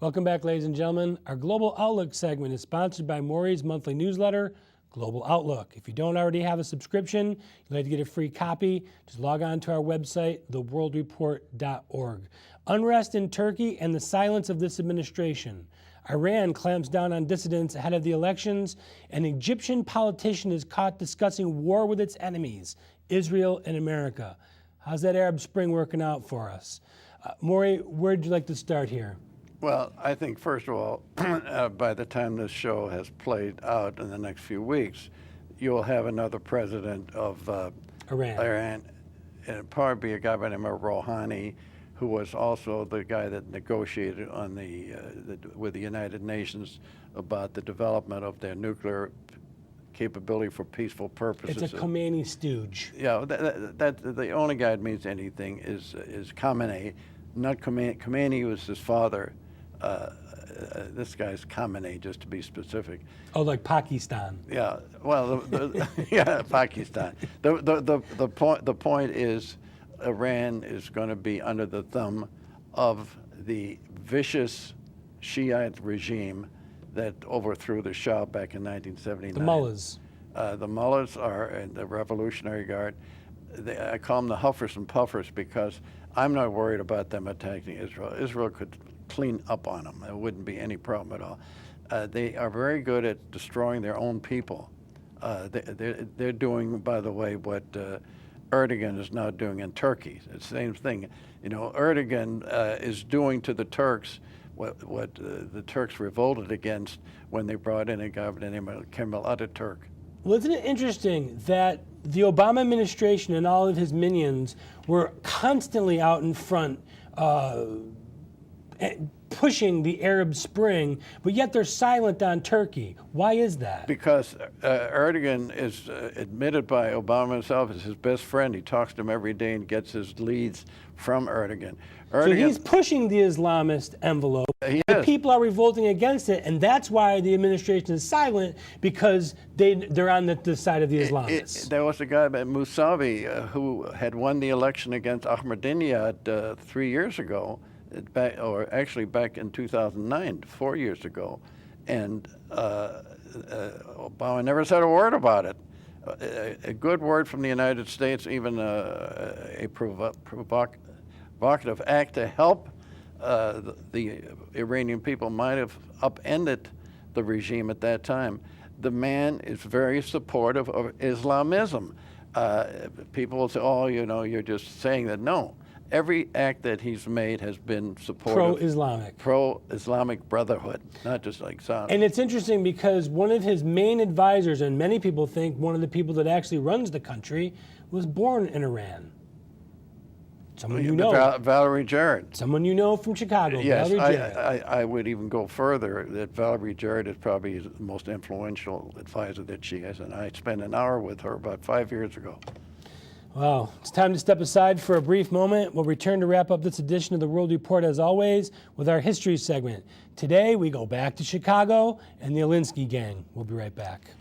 Welcome back, ladies and gentlemen. Our Global Outlook segment is sponsored by Maury's monthly newsletter, Global Outlook. If you don't already have a subscription, you'd like to get a free copy, just log on to our website, theworldreport.org. Unrest in Turkey and the silence of this administration. Iran clamps down on dissidents ahead of the elections. An Egyptian politician is caught discussing war with its enemies, Israel and America. How's that Arab Spring working out for us? Maury, where'd you like to start here? Well, I think, first of all, by the time this show has played out in the next few weeks, you'll have another president of Iran. It'll probably be a guy by the name of Rouhani, who was also the guy that negotiated on with the United Nations about the development of their nuclear capability for peaceful purposes. It's a Khomeini stooge. Yeah, that the only guy that means anything is Khamenei. Not Khomeini. Khomeini was his father. This guy's Khamenei, just to be specific. Oh, like Pakistan. Yeah. Well, yeah, Pakistan. The point is, Iran is going to be under the thumb of the vicious Shiite regime that overthrew the Shah back in 1979. The mullahs. The mullahs are in the Revolutionary Guard. I call them the huffers and puffers because I'm not worried about them attacking Israel. Israel could clean up on them. There wouldn't be any problem at all. They are very good at destroying their own people. They're doing, by the way, what Erdogan is now doing in Turkey. It's the same thing. You know, Erdogan is doing to the Turks what the Turks revolted against when they brought in a guy by the name of Kemal Ataturk. Well, isn't it interesting that the Obama administration and all of his minions were constantly out in front pushing the Arab Spring, but yet they're silent on Turkey. Why is that? Because Erdogan is admitted by Obama himself as his best friend. He talks to him every day and gets his leads from Erdogan. So he's pushing the Islamist envelope. The people are revolting against it, and that's why the administration is silent, because they're on the side of the Islamists. There was a guy, Mousavi, who had won the election against Ahmadinejad 3 years ago, back in 2009, 4 years ago, and Obama never said a word about it. A good word from the United States, even a provocative act to help the Iranian people might have upended the regime at that time. The man is very supportive of Islamism. People will say, oh, you know, you're just saying that. No. Every act that he's made has been supportive. Pro-Islamic. Pro-Islamic Brotherhood, not just like Saudi. And it's interesting because one of his main advisors, and many people think one of the people that actually runs the country, was born in Iran. Someone you know. Valerie Jarrett. Someone you know from Chicago. Yes, Valerie Jarrett. I would even go further that Valerie Jarrett is probably the most influential advisor that she has, and I spent an hour with her about 5 years ago. Well, it's time to step aside for a brief moment. We'll return to wrap up this edition of the World Report, as always, with our history segment. Today, we go back to Chicago and the Alinsky gang. We'll be right back.